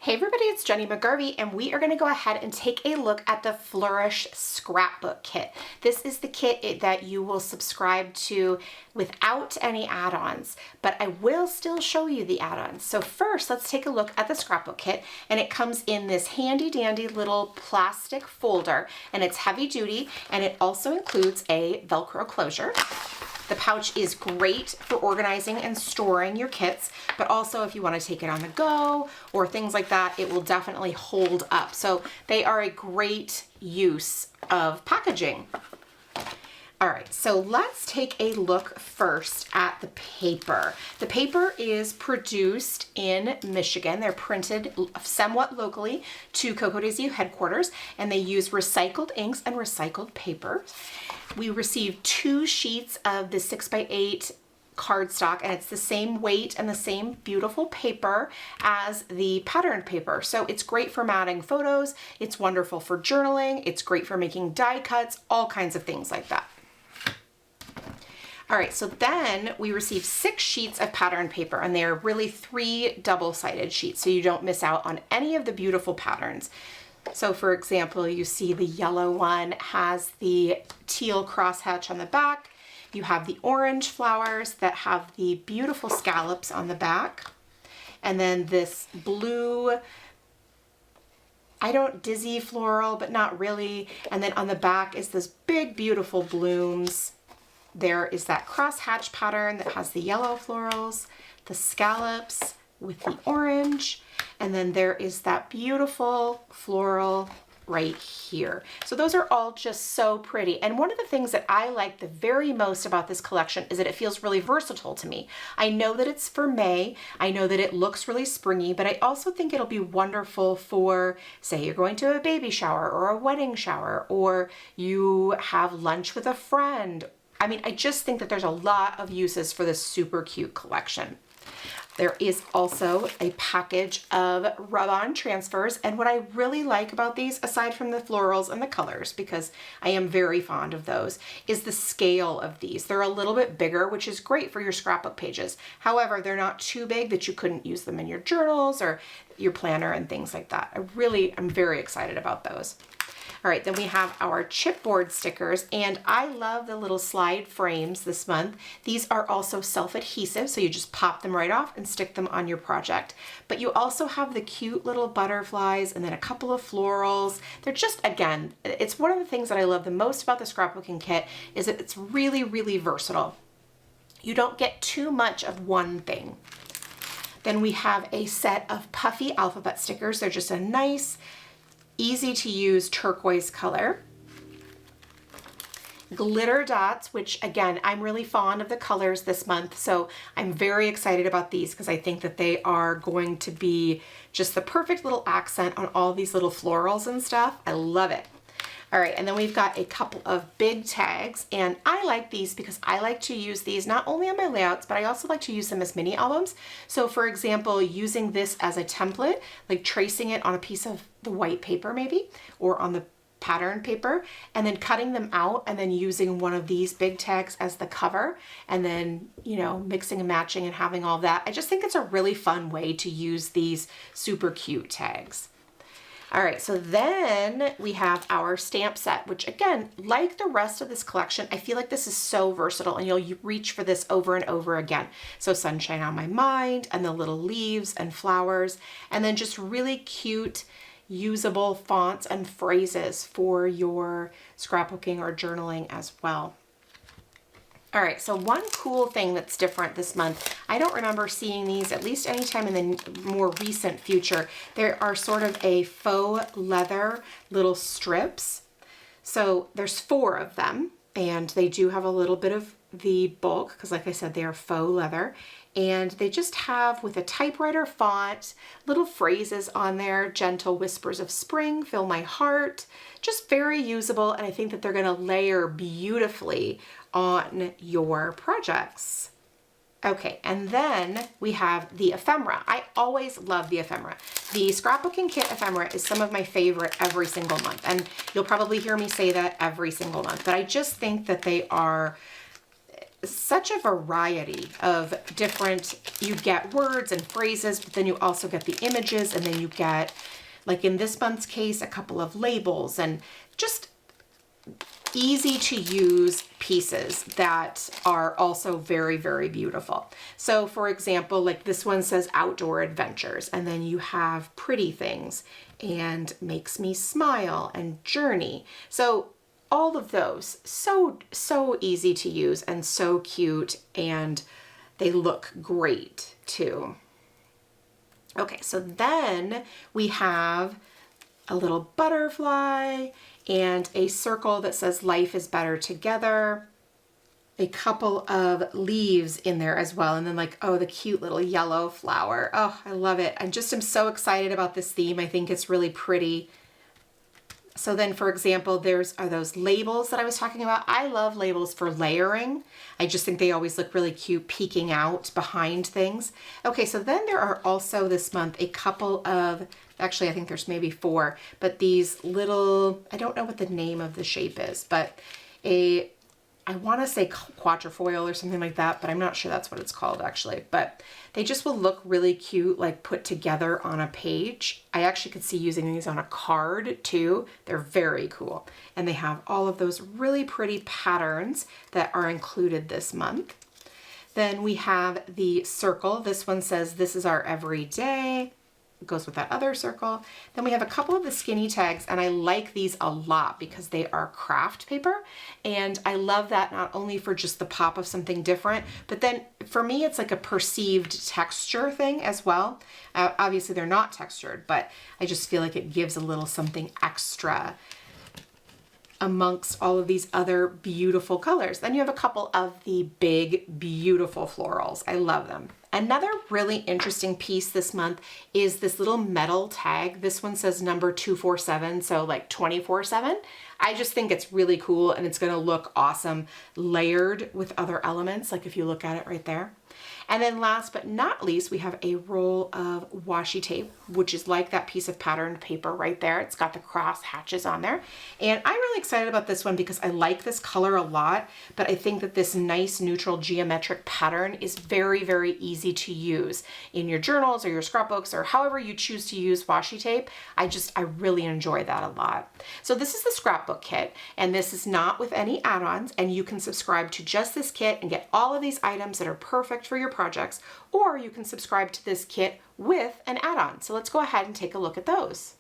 Hey everybody, it's Jennie McGarvey, and we are going to go ahead and take a look at the Flourish Scrapbook Kit. This is the kit that you will subscribe to without any add-ons, but I will still show you the add-ons. So first, let's take a look at the Scrapbook Kit, and it comes in this handy dandy little plastic folder, and it's heavy duty, and it also includes a Velcro closure. The pouch is great for organizing and storing your kits, but also if you want to take it on the go or things like that, it will definitely hold up. So they are a great use of packaging. All right, so let's take a look first at the paper. The paper is produced in Michigan. They're printed somewhat locally to CocoaDaisy headquarters, and they use recycled inks and recycled paper. We received 2 sheets of the 6x8 cardstock, and it's the same weight and the same beautiful paper as the patterned paper. So it's great for matting photos, it's wonderful for journaling, it's great for making die cuts, all kinds of things like that. All right, so then we received 6 sheets of patterned paper, and they are really 3 double-sided sheets, so you don't miss out on any of the beautiful patterns. So for example, you see the yellow one has the teal crosshatch on the back. You have the orange flowers that have the beautiful scallops on the back. And then this blue, dizzy floral, but not really. And then on the back is this big, beautiful blooms. There is that crosshatch pattern that has the yellow florals, the scallops with the orange, and then there is that beautiful floral right here. So those are all just so pretty. And one of the things that I like the very most about this collection is that it feels really versatile to me. I know that it's for May. I know that it looks really springy, but I also think it'll be wonderful for, say, you're going to a baby shower or a wedding shower, or you have lunch with a friend. I mean, I just think that there's a lot of uses for this super cute collection. There is also a package of rub-on transfers, and what I really like about these, aside from the florals and the colors, because I am very fond of those, is the scale of these. They're a little bit bigger, which is great for your scrapbook pages. However, they're not too big that you couldn't use them in your journals or your planner and things like that. I'm very excited about those. All right, then we have our chipboard stickers, and I love the little slide frames this month. These are also self-adhesive, so you just pop them right off and stick them on your project. But you also have the cute little butterflies and then a couple of florals. They're just, again, it's one of the things that I love the most about the scrapbooking kit is that it's really, really versatile. You don't get too much of one thing. Then we have a set of puffy alphabet stickers. They're just a nice, easy to use turquoise color. Glitter dots, which again, I'm really fond of the colors this month, so I'm very excited about these because I think that they are going to be just the perfect little accent on all these little florals and stuff. I love it. All right, and then we've got a couple of big tags, and I like these because I like to use these not only on my layouts, but I also like to use them as mini albums. So for example, using this as a template, like tracing it on a piece of the white paper maybe, or on the pattern paper, and then cutting them out and then using one of these big tags as the cover, and then, you know, mixing and matching and having all that. I just think it's a really fun way to use these super cute tags. All right, so then we have our stamp set, which again, like the rest of this collection, I feel like this is so versatile and you'll reach for this over and over again. So Sunshine on My Mind and the little leaves and flowers, and then just really cute, usable fonts and phrases for your scrapbooking or journaling as well. All right, so one cool thing that's different this month, I don't remember seeing these at least anytime in the more recent future. There are sort of a faux leather little strips. So there's 4 of them, and they do have a little bit of the bulk because like I said, they are faux leather, and they just have, with a typewriter font, little phrases on there: gentle whispers of spring fill my heart. Just very usable, and I think that they're going to layer beautifully on your projects. Okay, and then we have the ephemera. I always love the ephemera. The scrapbooking kit ephemera is some of my favorite every single month, and you'll probably hear me say that every single month, but I just think that they are such a variety of different, you get words and phrases, but then you also get the images, and then you get, like in this month's case, a couple of labels and just easy to use pieces that are also very, very beautiful. So for example, like this one says outdoor adventures, and then you have pretty things and makes me smile and journey. So all of those, so easy to use and so cute, and they look great too. Okay, so then we have a little butterfly and a circle that says life is better together, a couple of leaves in there as well, and then like, oh, the cute little yellow flower. Oh, I love it. I just am so excited about this theme. I think it's really pretty. So then, for example, are those labels that I was talking about. I love labels for layering. I just think they always look really cute peeking out behind things. Okay, so then there are also this month a couple of, actually I think there's maybe 4, but these little, I don't know what the name of the shape is, but I want to say quatrefoil or something like that, but I'm not sure that's what it's called actually. But they just will look really cute, like put together on a page. I actually could see using these on a card too. They're very cool. And they have all of those really pretty patterns that are included this month. Then we have the circle. This one says, this is our everyday. It goes with that other circle. Then we have a couple of the skinny tags, and I like these a lot because they are craft paper, and I love that not only for just the pop of something different, but then for me it's like a perceived texture thing as well. Obviously they're not textured, but I just feel like it gives a little something extra amongst all of these other beautiful colors. Then you have a couple of the big, beautiful florals. I love them. Another really interesting piece this month is this little metal tag. This one says number 247, so like 24/7. I just think it's really cool, and it's gonna look awesome layered with other elements, like if you look at it right there. And then last but not least, we have a roll of washi tape, which is like that piece of patterned paper right there. It's got the cross hatches on there. And I'm really excited about this one because I like this color a lot, but I think that this nice neutral geometric pattern is very, very easy to use in your journals or your scrapbooks or however you choose to use washi tape. I really enjoy that a lot. So this is the scrapbook kit, and this is not with any add-ons, and you can subscribe to just this kit and get all of these items that are perfect for your projects, or you can subscribe to this kit with an add-on. So let's go ahead and take a look at those.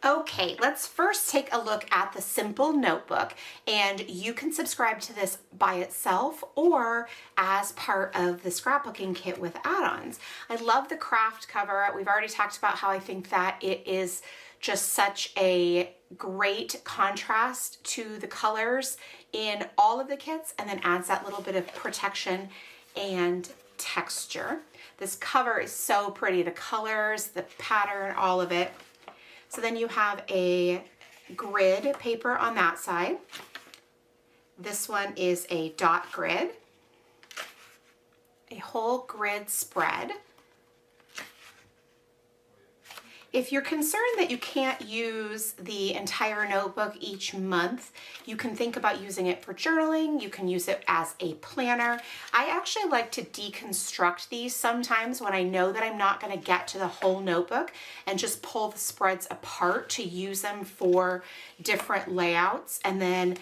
Okay, let's first take a look at the simple notebook, and you can subscribe to this by itself or as part of the scrapbooking kit with add-ons. I love the craft cover. We've already talked about how I think that it is just such a great contrast to the colors in all of the kits, and then adds that little bit of protection and texture. This cover is so pretty, the colors, the pattern, all of it. So then you have a grid paper on that side. This one is a dot grid, a whole grid spread. If you're concerned that you can't use the entire notebook each month, you can think about using it for journaling. You can use it as a planner. I actually like to deconstruct these sometimes when I know that I'm not going to get to the whole notebook, and just pull the spreads apart to use them for different layouts. And then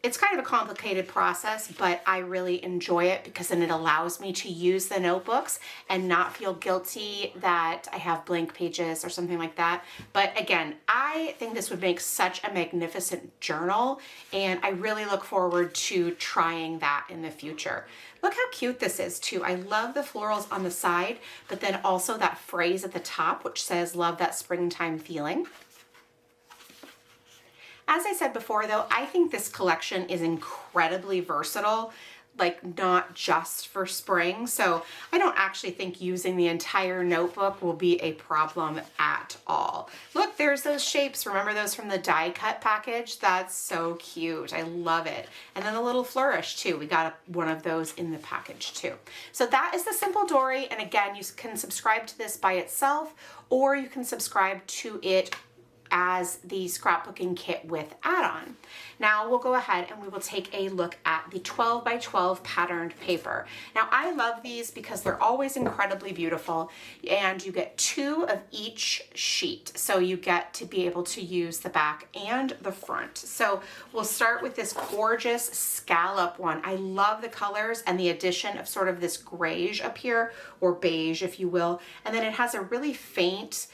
it's kind of a complicated process, but I really enjoy it because then it allows me to use the notebooks and not feel guilty that I have blank pages or something like that. But again, I think this would make such a magnificent journal, and I really look forward to trying that in the future. Look how cute this is too. I love the florals on the side, but then also that phrase at the top, which says, love that springtime feeling. As I said before though, I think this collection is incredibly versatile, like not just for spring. So I don't actually think using the entire notebook will be a problem at all. Look, there's those shapes. Remember those from the die cut package? That's so cute. I love it. And then the little Flourish too. We got one of those in the package too. So that is the Simple Dory. And again, you can subscribe to this by itself, or you can subscribe to it as the scrapbooking kit with add-on. Now we'll go ahead and we will take a look at the 12 by 12 patterned paper. Now I love these because they're always incredibly beautiful, and you get 2 of each sheet. So you get to be able to use the back and the front. So we'll start with this gorgeous scallop one. I love the colors and the addition of sort of this grayish up here, or beige if you will. And then it has a really faint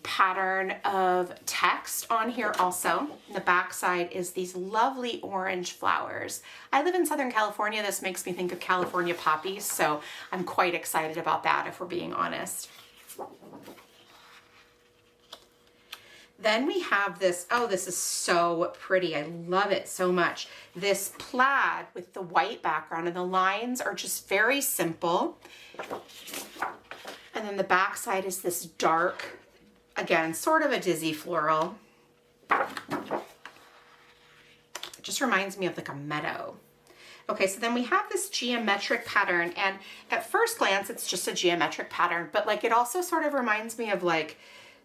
pattern of text on here also. The back side is these lovely orange flowers. I live in Southern California. This makes me think of California poppies, so I'm quite excited about that if we're being honest. Then we have this, oh, this is so pretty. I love it so much. This plaid with the white background, and the lines are just very simple. And then the back side is this dark, again, sort of a dizzy floral. It just reminds me of like a meadow. Okay, so then we have this geometric pattern, and at first glance, it's just a geometric pattern, but like it also sort of reminds me of like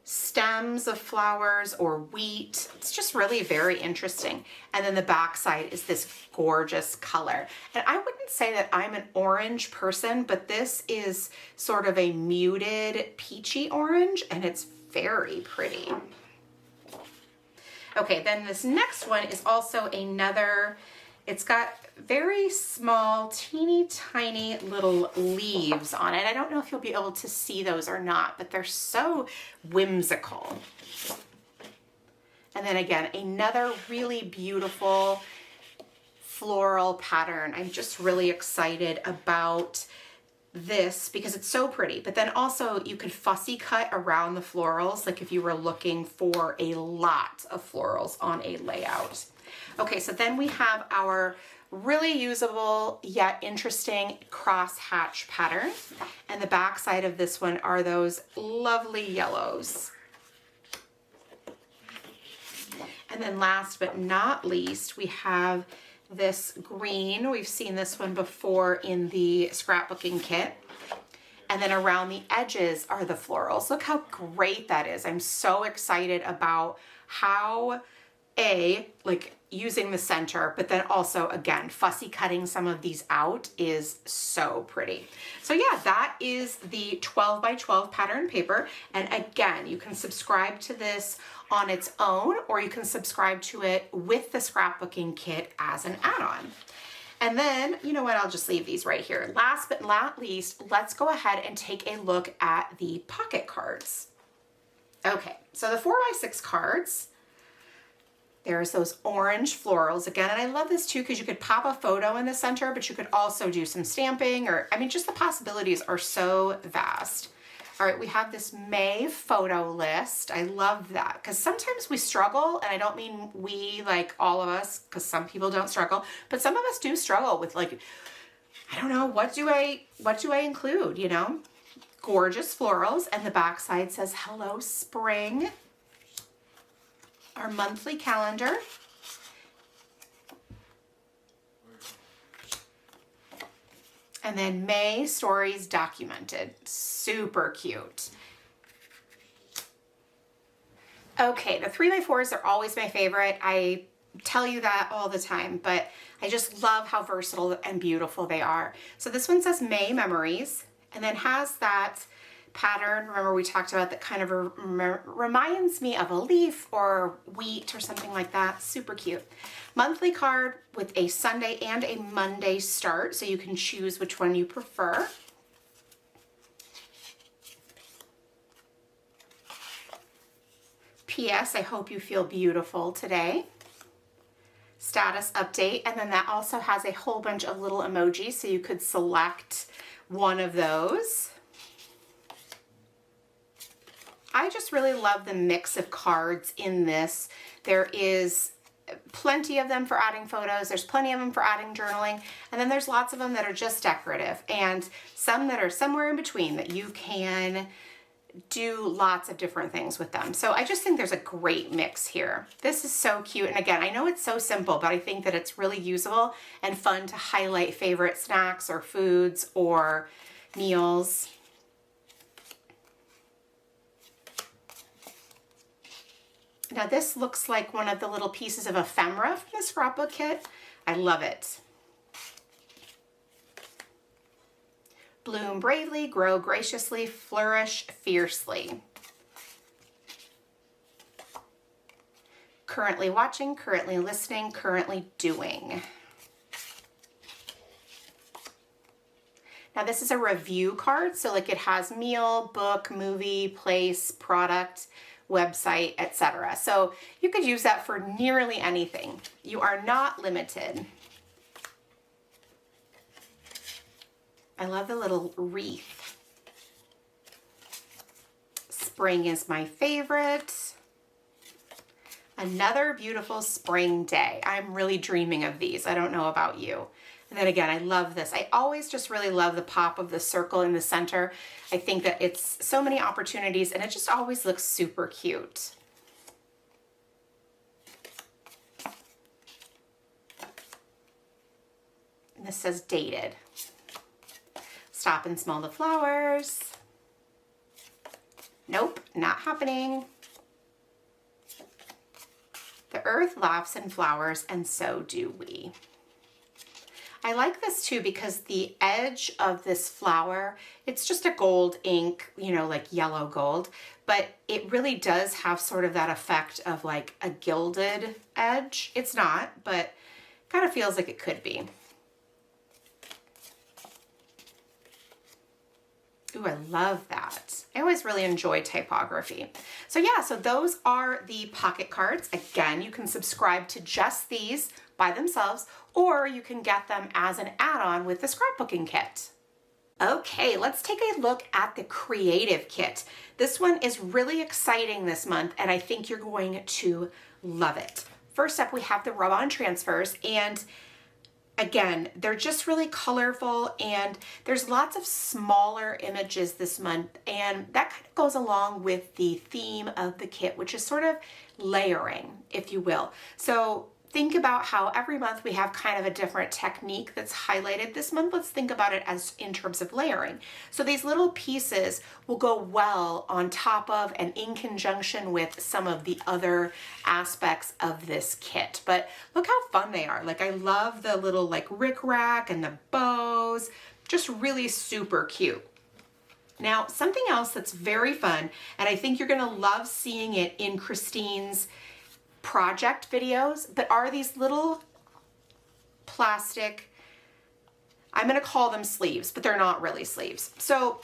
stems of flowers or wheat. It's just really very interesting. And then the back side is this gorgeous color. And I wouldn't say that I'm an orange person, but this is sort of a muted peachy orange, and it's very pretty. Okay, then this next one is also another, it's got very small, teeny tiny little leaves on it. I don't know if you'll be able to see those or not, but they're so whimsical. And then again, another really beautiful floral pattern. I'm just really excited about this because it's so pretty, but then also you could fussy cut around the florals, like if you were looking for a lot of florals on a layout. Okay, so then we have our really usable yet interesting cross hatch pattern, and the back side of this one are those lovely yellows. And then last but not least, we have this green. We've seen this one before in the scrapbooking kit. And then around the edges are the florals. Look how great that is. I'm so excited about how like using the center, but then also again, fussy cutting some of these out is so pretty. So yeah, that is the 12 by 12 pattern paper. And again, you can subscribe to this on its own, or you can subscribe to it with the scrapbooking kit as an add-on. And then, you know what, I'll just leave these right here. Last but not least, let's go ahead and take a look at the pocket cards. Okay, so the 4x6 cards, there's those orange florals again, and I love this too because you could pop a photo in the center, but you could also do some stamping, or I mean, just the possibilities are so vast. All right, we have this May photo list. I love that because sometimes we struggle, and I don't mean we, like all of us, because some people don't struggle, but some of us do struggle with like, I don't know, what do I include, you know? Gorgeous florals, and the back side says Hello Spring. Our monthly calendar. And then May stories documented. Super cute. Okay, the 3x4s are always my favorite. I tell you that all the time, but I just love how versatile and beautiful they are. So this one says May Memories, and then has that pattern, remember we talked about, that kind of reminds me of a leaf or wheat or something like that. Super cute. Monthly card with a Sunday and a Monday start, so you can choose which one you prefer. P.S. I hope you feel beautiful today. Status update, and then that also has a whole bunch of little emojis, so you could select one of those. I just really love the mix of cards in this. There is plenty of them for adding photos, there's plenty of them for adding journaling, and then there's lots of them that are just decorative, and some that are somewhere in between that you can do lots of different things with them. So I just think there's a great mix here. This is so cute, and again, I know it's so simple, but I think that it's really usable and fun to highlight favorite snacks or foods or meals. Now this looks like one of the little pieces of ephemera from the scrapbook kit. I love it. Bloom bravely, grow graciously, flourish fiercely. Currently watching, currently listening, currently doing. Now this is a review card, so like it has meal, book, movie, place, product, website, etc. So you could use that for nearly anything. You are not limited. I love the little wreath. Spring is my favorite. Another beautiful spring day. I'm really dreaming of these. I don't know about you. And then again, I love this. I always just really love the pop of the circle in the center. I think that it's so many opportunities and it just always looks super cute. And this says dated. Stop and smell the flowers. Nope, not happening. The earth laughs and flowers, and so do we. I like this too because the edge of this flower, it's just a gold ink, you know, like yellow gold, but it really does have sort of that effect of like a gilded edge. It's not, but kind of feels like it could be. Ooh, I love that. I always really enjoy typography. So yeah, so those are the pocket cards. Again, you can subscribe to just these by themselves, or you can get them as an add-on with the scrapbooking kit. Okay, let's take a look at the creative kit. This one is really exciting this month, and I think you're going to love it. First up, we have the rub-on transfers, and again, they're just really colorful, and there's lots of smaller images this month, and that kind of goes along with the theme of the kit, which is sort of layering, if you will. So think about how every month we have kind of a different technique that's highlighted. This month, let's think about it as in terms of layering. So these little pieces will go well on top of and in conjunction with some of the other aspects of this kit. But look how fun they are. Like I love the little like rickrack and the bows, just really super cute. Now, something else that's very fun, and I think you're gonna love seeing it in Christine's project videos, but are these little plastic, I'm gonna call them sleeves, but they're not really sleeves. So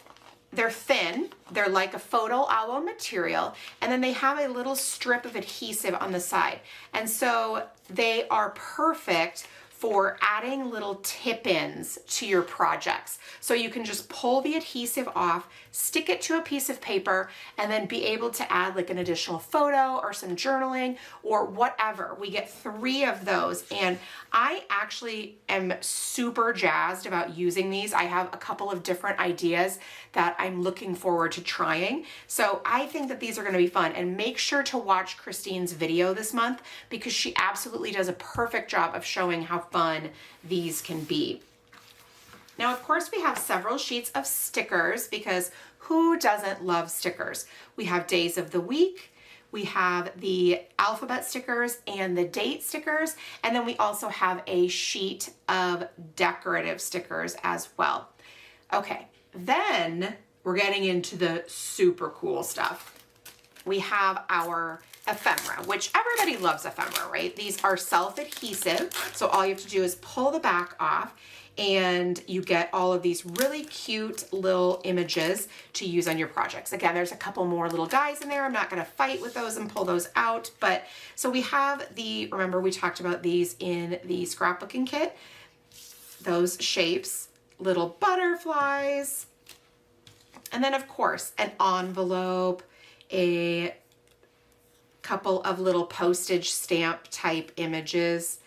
they're thin, they're like a photo album material, and then they have a little strip of adhesive on the side. And so they are perfect for adding little tip-ins to your projects. So you can just pull the adhesive off, stick it to a piece of paper, and then be able to add like an additional photo or some journaling or whatever. We get 3 of those, and I actually am super jazzed about using these. I have a couple of different ideas that I'm looking forward to trying. So I think that these are gonna be fun, and make sure to watch Christine's video this month because she absolutely does a perfect job of showing how fun these can be. Now, of course, we have several sheets of stickers because who doesn't love stickers? We have days of the week, we have the alphabet stickers and the date stickers, and then we also have a sheet of decorative stickers as well. Okay, then we're getting into the super cool stuff. We have our ephemera, which everybody loves ephemera, right? These are self-adhesive, so all you have to do is pull the back off and you get all of these really cute little images to use on your projects. Again, there's a couple more little guys in there. I'm not gonna fight with those and pull those out, but so we have the, remember we talked about these in the scrapbooking kit, those shapes, little butterflies, and then of course an envelope, a couple of little postage stamp type images.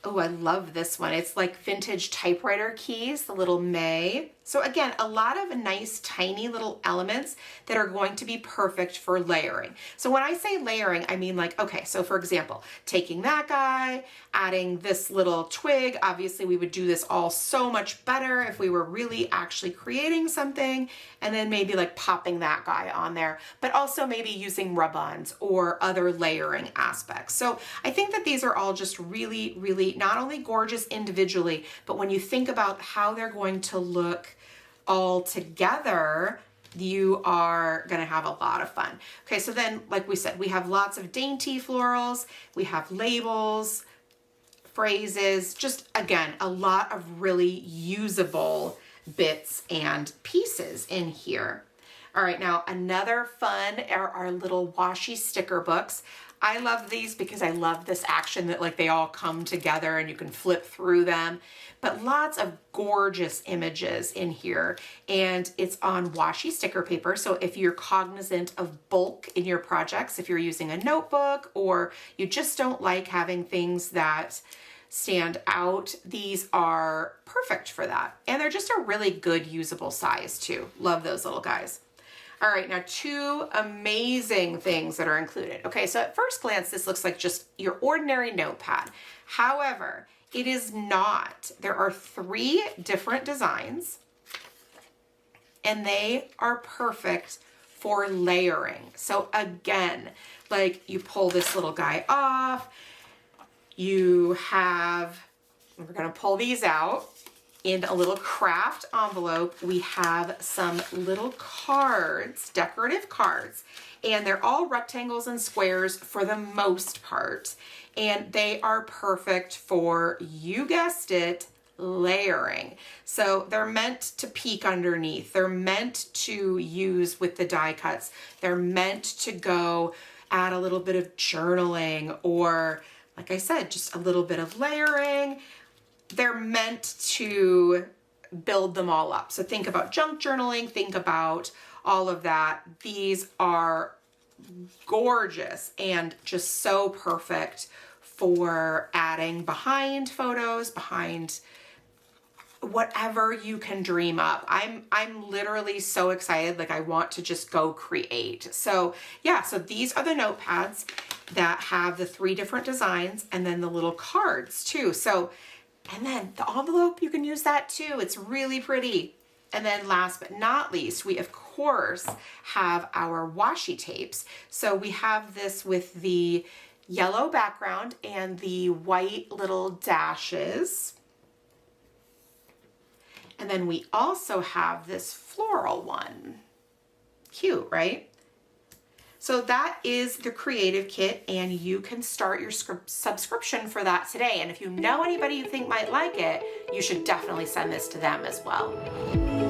Oh, I love this one. It's like vintage typewriter keys, the little May. So again, a lot of nice tiny little elements that are going to be perfect for layering. So when I say layering, I mean like, okay, so for example, taking that guy, adding this little twig. Obviously we would do this all so much better if we were really actually creating something, and then maybe like popping that guy on there, but also maybe using rub-ons or other layering aspects. So I think that these are all just really, really not only gorgeous individually, but when you think about how they're going to look all together, you are gonna have a lot of fun. Okay, so then, like we said, we have lots of dainty florals, we have labels, phrases, just again, a lot of really usable bits and pieces in here. All right, now another fun are our little washi sticker books. I love these because I love this action that like they all come together and you can flip through them, but lots of gorgeous images in here, and it's on washi sticker paper. So if you're cognizant of bulk in your projects, if you're using a notebook or you just don't like having things that stand out, these are perfect for that. And they're just a really good usable size too. Love those little guys. All right, now two amazing things that are included. Okay, so at first glance, this looks like just your ordinary notepad. However, it is not. There are 3 different designs, and they are perfect for layering. So again, like you pull this little guy off, you have, we're gonna pull these out. In a little craft envelope, we have some little cards, decorative cards, and they're all rectangles and squares for the most part, and they are perfect for, you guessed it, layering. So they're meant to peek underneath. They're meant to use with the die cuts. They're meant to go add a little bit of journaling or, like I said, just a little bit of layering. They're meant to build them all up. So think about junk journaling, think about all of that. These are gorgeous and just so perfect for adding behind photos, behind whatever you can dream up. I'm literally so excited, like I want to just go create. So yeah, so these are the notepads that have the 3 different designs and then the little cards too. So, and then the envelope, you can use that too. It's really pretty. And then last but not least, we of course have our washi tapes. So we have this with the yellow background and the white little dashes. And then we also have this floral one. Cute, right? So that is the creative kit, and you can start your subscription for that today. And if you know anybody you think might like it, you should definitely send this to them as well.